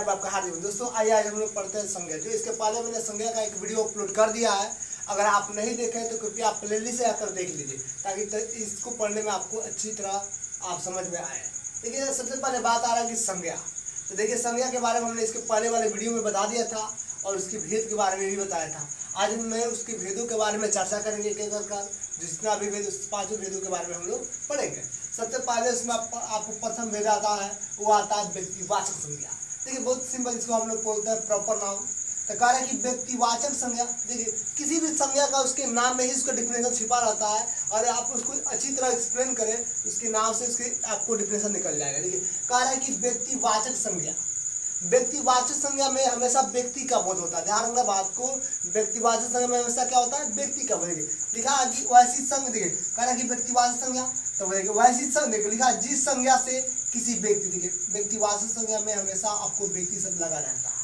आपका हार्दिक दोस्तों, आइए आज हम लोग पढ़ते हैं संज्ञा। जो इसके पहले मैंने संज्ञा का एक वीडियो अपलोड कर दिया है। अगर आप नहीं देखें तो कृपया आप प्लेलिस्ट से आकर देख लीजिए, ताकि इसको पढ़ने में आपको अच्छी तरह आप समझ में आए। देखिए, सबसे पहले बात आ रहा है कि संज्ञा। तो देखिए, संज्ञा के बारे में हमने इसके पहले वाले वीडियो में बता दिया था और उसके भेद के बारे में भी बताया था। आज मैं उसके भेदों के बारे में चर्चा करेंगे एक एक कर, जितना भी भेद, उस 5 भेदों के बारे में हम लोग पढ़ेंगे। सबसे पहले उसमें आपको प्रथम भेद आता है, वो आता है व्यक्तिवाचक संज्ञा। देखिए, बहुत सिंपल, इसको हम लोग बोलते हैं प्रॉपर नाउन। तो कह रहे हैं कि व्यक्तिवाचक संज्ञा, देखिए किसी भी संज्ञा का उसके नाम में ही उसका डिफिनेशन छिपा रहता है, और आप उसको अच्छी तरह एक्सप्लेन करें उसके नाम से उसके आपको डिफिनेशन निकल जाएगा। देखिए, कह रहा है कि व्यक्तिवाचक संज्ञा, व्यक्तिवाचक संज्ञा में हमेशा व्यक्ति का बोध होता है। ध्यान रखना बात को, व्यक्तिवाचक संज्ञा में हमेशा क्या होता है, व्यक्ति का बोध। लिखा कि वैसी संज्ञा, देखिए कह रहा है कि व्यक्तिवाचक संज्ञा, तो वैसी संज्ञा लिखा जिस संज्ञा से किसी व्यक्ति, देखिए व्यक्तिवाचक संज्ञा में हमेशा आपको व्यक्ति शब्द लगा रहता है।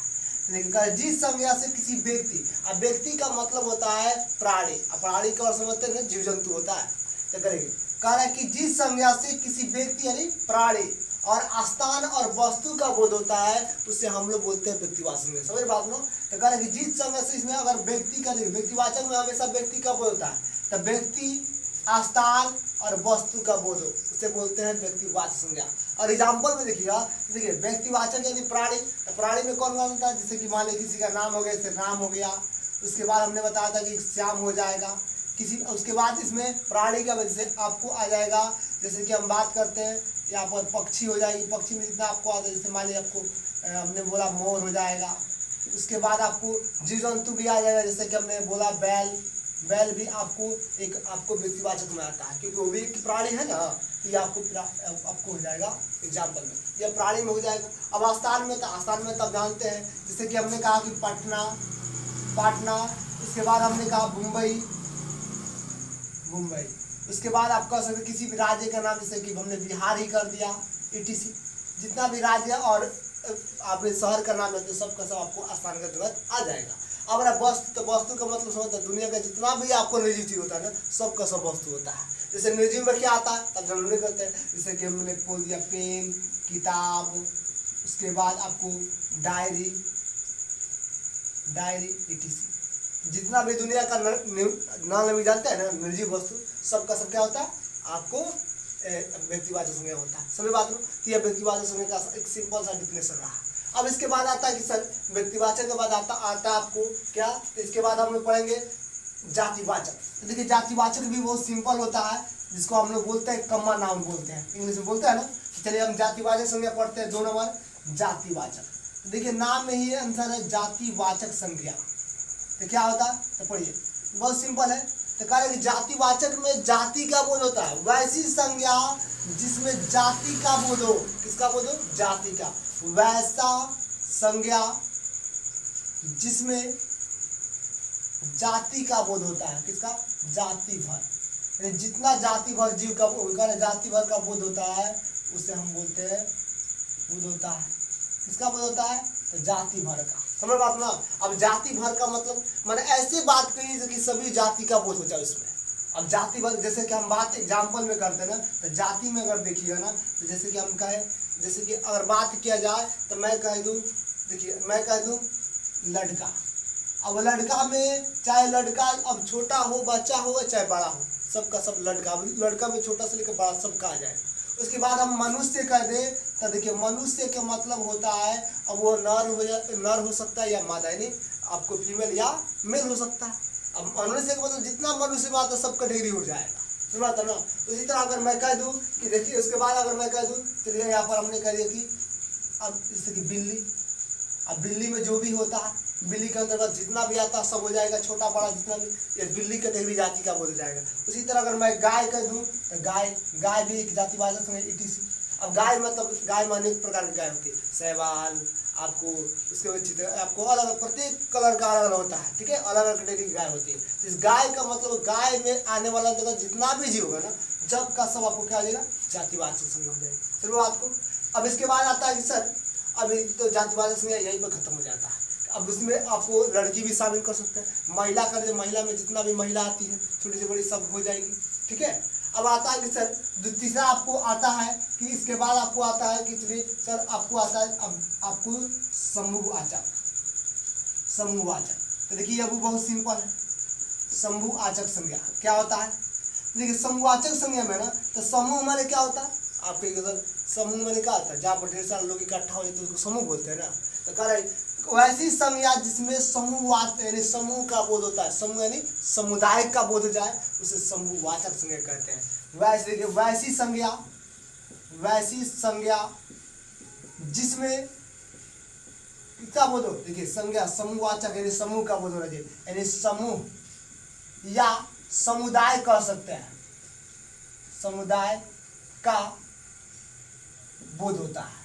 देखिए, जिस संज्ञा से किसी व्यक्ति, अब व्यक्ति का मतलब होता है प्राणी, अब प्राणी का समझते हैं जीव जंतु होता है। तो करेंगे, कह रहा है कि जिस संज्ञा से किसी व्यक्ति यानी प्राणी और स्थान और वस्तु का बोध होता है, उससे हम लोग बोलते हैं व्यक्तिवाचक संज्ञा। समझ बात लो। तो कह रहे हैं कि जिस संज्ञा से, इसमें अगर व्यक्ति का, व्यक्तिवाचक में हमेशा व्यक्ति का बोध होता है, तो व्यक्ति, स्थान और वस्तु का बोध हो, उसे बोलते हैं व्यक्तिवाचक संज्ञा। और एग्जाम्पल में देखिएगा, देखिए व्यक्तिवाचक यानी प्राणी, तो प्राणी में कौन कौन होता है, जैसे कि मान लीजिए किसी का नाम हो गया, जैसे राम हो गया। उसके बाद हमने बताया था कि श्याम हो जाएगा किसी। उसके बाद इसमें प्राणी का वजह से आपको आ जाएगा, जैसे कि हम बात करते हैं यहाँ पर पक्षी हो जाएगी, पक्षी में जितना आपको आता है, जैसे मान लीजिए आपको हमने बोला मोर हो जाएगा। उसके बाद आपको जीव जंतु भी आ जाएगा, जैसे कि हमने बोला बैल, बैल भी आपको व्यक्तिवाचक में आता है, क्योंकि वो भी एक प्राणी है ना। तो ये आपको हो जाएगा एग्जाम्पल में, ये प्राणी में हो जाएगा। अब स्थान में, तो स्थान में तब जानते हैं, जैसे कि हमने कहा कि पटना। उसके बाद हमने कहा मुंबई। उसके बाद आपका किसी भी राज्य का नाम, जैसे कि हमने बिहार ही कर दिया, ETC। जितना भी राज्य और आपने शहर का नाम है, तो सबका सब आपको स्थान का जरूरत आ जाएगा। अब वस्तु, तो वस्तु का मतलब समझता है दुनिया का जितना भी आपको निजी चीज होता है ना, सबका सब वस्तु होता है। जैसे निजी में क्या आता है, तब जरूरी करते हैं, जैसे कि हमने बोल दिया पेन, किताब। उसके बाद आपको डायरी, ETC। जितना भी दुनिया का नाम भी जानते हैं ना, निर्जीव वस्तु, सबका सब क्या होता है, आपको व्यक्तिवाचक संज्ञा होता है। सभी बात में, तो यह व्यक्तिवाचक संज्ञा का एक सिंपल सा डिफिनेशन रहा। अब इसके बाद आता है कि सर व्यक्तिवाचक के बाद आता आपको क्या, तो इसके बाद हम लोग पढ़ेंगे जातिवाचक। तो देखिए, जातिवाचक भी बहुत सिंपल होता है, जिसको हम लोग बोलते हैं कॉमन नाउन बोलते हैं, इंग्लिश में बोलते हैं ना। तो चलिए हम जातिवाचक संज्ञा पढ़ते हैं। 2 नंबर जातिवाचक। तो देखिए, नाम में ही आंसर है जातिवाचक संज्ञा। तो क्या होता है, तो पढ़िए, बहुत सिंपल है। तो कह रहे हैं कि जातिवाचक में जाति का बोध होता है, वैसी संज्ञा जिसमें जाति का बोध हो। किसका बोध हो, जाति का। वैसा संज्ञा जिसमें जाति का बोध होता है। किसका, जाति भर, यानी जितना जाति भर जीव का, जाति भर का बोध होता है, उसे हम बोलते हैं बोध होता है। किसका बोध होता है, तो जाति भर का। समझ बात ना। अब जाति भर का मतलब मैंने ऐसे बात कही कि सभी जाति का बोध होता है उसमें। अब जाति भर, जैसे कि हम बात एग्जाम्पल में करते हैं ना, तो जाति में अगर देखिएगा ना, तो जैसे कि हम कहें, जैसे कि अगर बात किया जाए, तो मैं कह दूँ, देखिए मैं कह दूँ लड़का। अब लड़का में, चाहे लड़का अब छोटा हो, बच्चा हो, चाहे बड़ा हो, सबका सब लड़का। लड़का में छोटा से लेकर बड़ा सबका आ जाएगा। उसके बाद हम मनुष्य कह दें, तो देखिए मनुष्य का मतलब होता है, अब वो नर हो सकता है या मादा, यानी आपको फीमेल या मेल हो सकता है। अब मनुष्य का मतलब जितना मनुष्य बात है, सब कैटेगरी हो जाएगा। सुना था ना। उसी तरह अगर मैं कह दूँ कि देखिए, उसके बाद अगर मैं कह दूँ, चलिए यहाँ पर हमने कह दिया कि अब जैसे कि बिल्ली। अब बिल्ली में जो भी होता है, बिल्ली के अंतर्गत जितना भी आता है सब हो जाएगा, छोटा बड़ा जितना भी, ये बिल्ली कैटेगरी जाति का बोल जाएगा। उसी तरह अगर मैं गाय कह दूँ, तो गाय भी एक जातिवाचक है, ETC। अब गाय मतलब, गाय में अनेक प्रकार की गाय होती है, सहवाल, आपको उसके आपको अलग अलग, प्रत्येक कलर का अलग अलग होता है, ठीक है, अलग अलग कैटेगरी की गाय होती है। इस गाय का मतलब, गाय में आने वाला अंतर्गत जितना भी जीव होगा ना, जब का सब आपको क्या हो जाएगा, जातिवाचक संज्ञा हो जाएगा। चलो आपको, अब इसके बाद आता है कि सर अभी तो जातिवाचक संज्ञा यहीं पर खत्म हो जाता है। अब उसमें आपको लड़की भी शामिल कर सकते हैं, महिला कर दे, महिला में जितना भी महिला आती है, छोटी से बड़ी सब हो जाएगी, ठीक है। अब आता है कि सर जो तीसरा आपको आता है कि इसके बाद आपको आता है कि चलिए सर आपको आता है अब आपको समूहवाचक। समूहवाचक तो देखिए अब बहुत सिंपल है। समूहवाचक संज्ञा क्या होता है? देखिए समूहवाचक संज्ञा में ना तो समूह माने क्या होता है आपके इधर? समूह माने क्या होता है? जहाँ पर ढेर सारे लोग इकट्ठा हो जाते हैं उसको समूह बोलते हैं ना। तो कह रहे वैसी संज्ञा जिसमें समूहवाचक यानी समूह का बोध होता है, समूह यानी समुदाय का बोध हो जाए उसे समूहवाचक संज्ञा कहते हैं। वैसे देखिए वैसी संज्ञा जिसमें किसका बोध हो? देखिए संज्ञा समूहवाचक यानी समूह का बोध होना चाहिए, यानी समूह या समुदाय कह सकते हैं, समुदाय का बोध होता है।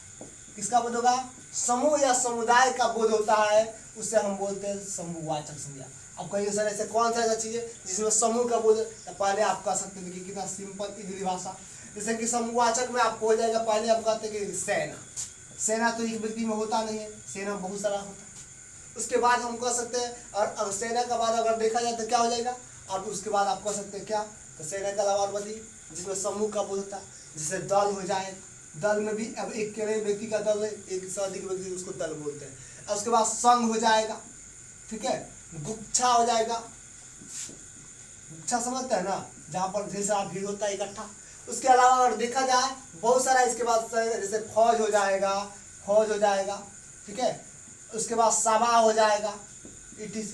किसका बोध होगा? समूह या समुदाय का बोध होता है, उसे हम बोलते हैं समूहवाचक संज्ञा। अब कहिए सर ऐसे कौन सा ऐसा चीज है जिसमें समूह का बोध? तो पहले आप कह सकते हैं, देखिए कितना सिंपल इजली भाषा। जैसे कि समूहवाचक में आपको हो जाएगा, पहले आप कहते हैं कि सेना। सेना तो एक व्यक्ति में होता नहीं है, सेना बहुत सारा होता है। उसके बाद हम कह सकते हैं, और सेना का बाद अगर देखा जाए तो क्या हो जाएगा? और उसके बाद आप कह सकते हैं क्या? तो सेना का अलावा बदी जिसमें समूह का बोध होता है, जैसे दल हो जाए। दल में भी अब एक अकेले व्यक्ति का दल है, एक से अधिक व्यक्ति उसको दल बोलते हैं। और उसके बाद संघ हो जाएगा, ठीक है। गुच्छा हो जाएगा, गुच्छा समझते हैं ना, जहाँ पर ढेर सारा भीड़ होता है इकट्ठा। उसके अलावा अगर देखा जाए बहुत सारा, इसके बाद जैसे फौज हो जाएगा, ठीक है। उसके बाद सभा हो जाएगा, etc।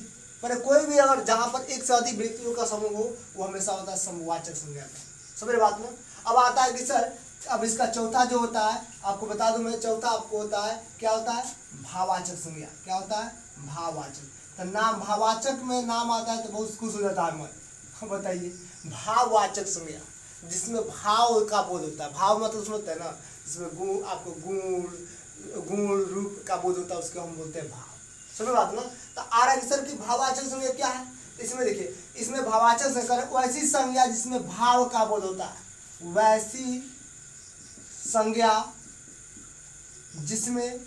पर कोई भी अगर जहाँ पर एक से अधिक व्यक्तियों का समूह हो वो हमेशा होता है समूहवाचक संज्ञा में। समझ बात में? अब आता है कि सर अब इसका चौथा जो होता है आपको बता दूं मैं, चौथा आपको होता है क्या होता है? भाववाचक संज्ञा। क्या होता है? भाववाचक। तो नाम भाववाचक में नाम आता है तो बहुत खुश हो जाता है मन। बताइए भाववाचक संज्ञा जिसमें भाव का बोध होता है। भाव मतलब समझते हैं ना, जिसमें गुण आपको गुण रूप का बोध होता है, उसको हम बोलते हैं भाव। समझ बात ना? तो आ रहा है सर की भाववाचक संज्ञा क्या है? इसमें देखिए इसमें भाववाचक संज्ञा वैसी संज्ञा जिसमें भाव का बोध होता है, वैसी संज्ञा जिसमें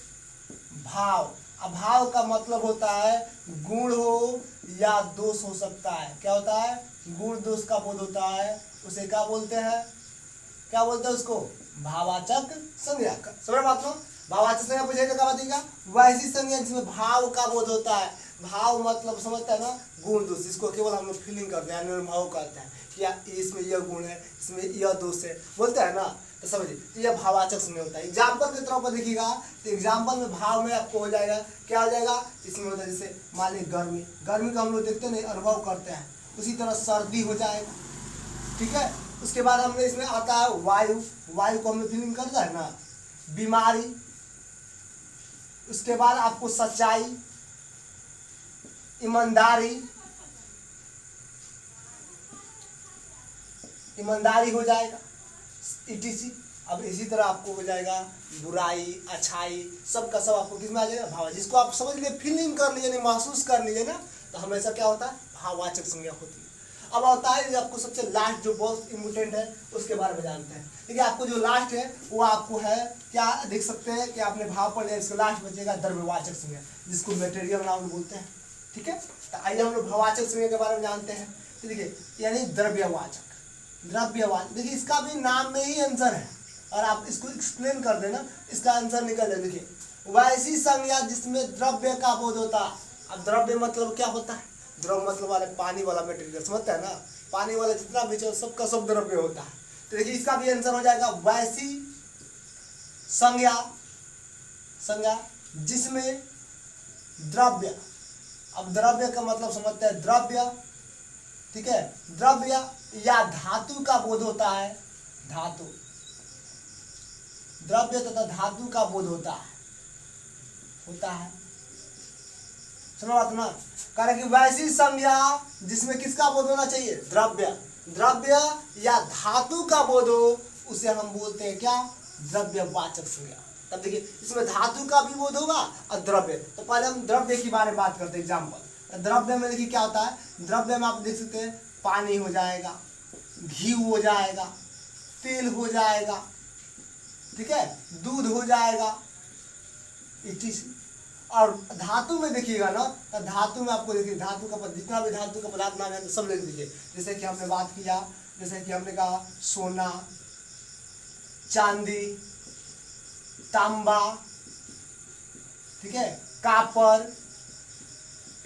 भाव। अभाव का मतलब होता है गुण हो या दोष हो सकता है। क्या होता है? गुण दोष का बोध होता है, उसे क्या बोलते हैं? क्या बोलते हैं उसको? भाववाचक संज्ञा। समझ बात ना? भाववाचक संज्ञा पूछेगा क्या बताइएगा? वैसी संज्ञा जिसमें भाव का बोध होता है। भाव मतलब समझते हैं ना, गुण दोष, जिसको केवल हम लोग फीलिंग करते हैं, अनुभव करते हैं कि इसमें यह गुण है, इसमें यह दोष है, बोलते हैं ना। तो समझिए तो यह भाववाचक संज्ञा होता है। एग्जाम्पल के तौर पर देखिएगा तो एग्जाम्पल में भाव में आपको हो जाएगा क्या हो जाएगा? इसमें होता है जैसे मान लीजिए गर्मी का हम लोग देखते नहीं, अनुभव करते हैं, उसी तरह सर्दी हो जाएगा, ठीक है। उसके बाद हमने इसमें आता है वायु को हम लोग फीलिंग करता है ना। बीमारी, उसके बाद आपको सच्चाई, ईमानदारी हो जाएगा, etc। अब इसी तरह आपको हो जाएगा बुराई, अच्छाई, सब का सब आपको किसमें आ जाएगा? भाव। जिसको आप समझ लिए, फीलिंग कर लीजिए, महसूस कर लीजिए ना, तो हमेशा क्या होता है? भाववाचक संज्ञा होती है। अब आता है आपको सबसे लास्ट जो बहुत इम्पोर्टेंट है उसके बारे में जानते हैं। देखिए आपको जो लास्ट है वो आपको है क्या देख सकते हैं कि आपने भाव पढ़ लिया, इसका लास्ट बचेगा द्रव्यवाचक संज्ञा, जिसको मटेरियल नाउन बोलते हैं, ठीक है। तो आइए हम लोग भाववाचक संज्ञा के बारे में जानते हैं। तो देखिए यानी द्रव्यवाचक। देखिए इसका भी नाम में ही आंसर है, और आप इसको एक्सप्लेन कर देना, इसका आंसर निकल जाए। देखिए वैसी संज्ञा जिसमें द्रव्य का बोध होता है। अब द्रव्य मतलब क्या होता है? द्रव्य मतलब वाले पानी वाला मटेरियल, समझते हैं ना, पानी वाला जितना भी सबका सब द्रव्य होता है। तो देखिए इसका भी आंसर हो जाएगा वैसी संज्ञा जिसमें द्रव्य। अब द्रव्य का मतलब समझते हैं द्रव्य, ठीक है, द्रव्य या धातु का बोध होता है। धातु, द्रव्य तथा धातु का बोध होता है समझ बात ना? कारण कि वैसी संज्ञा जिसमें किसका बोध होना चाहिए? द्रव्य या धातु का बोध हो, उसे हम बोलते हैं क्या? द्रव्यवाचक संज्ञा। तब देखिए इसमें धातु का भी बोध होगा और द्रव्य। तो पहले हम द्रव्य के बारे में बात करते हैं। एग्जाम्पल द्रव्य में देखिए क्या होता है? द्रव्य में आप देख सकते हैं पानी हो जाएगा, घी हो जाएगा, तेल हो जाएगा, ठीक है, दूध हो जाएगा, etc। और धातु में देखिएगा ना, तो धातु में आपको देखिए धातु का जितना भी धातु का पदार्थ नाम है तो सब लिख दीजिए। जैसे कि हमने बात किया जैसे कि हमने कहा सोना, चांदी, तांबा, ठीक है, कापर,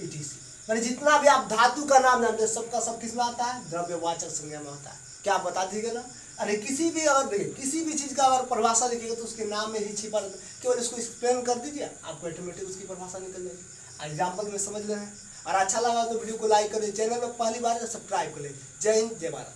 इटीसी। मैंने जितना भी आप धातु का नाम जानते हैं सबका सब किस में आता है, द्रव्यवाचक संज्ञा में आता है। क्या आप बता दीजिएगा ना। अरे किसी भी अगर देखिए किसी भी चीज़ का अगर परिभाषा देखिएगा तो उसके नाम में ही छिपा रहता है, केवल इसको एक्सप्लेन कर दीजिए आपको ऑटोमेटिक उसकी परिभाषा निकल जाएगी। एग्जाम्पल में समझ लें। और अच्छा लगा तो वीडियो को लाइक करें, चैनल में पहली बार सब्सक्राइब करें। जय हिंद, जय भारत।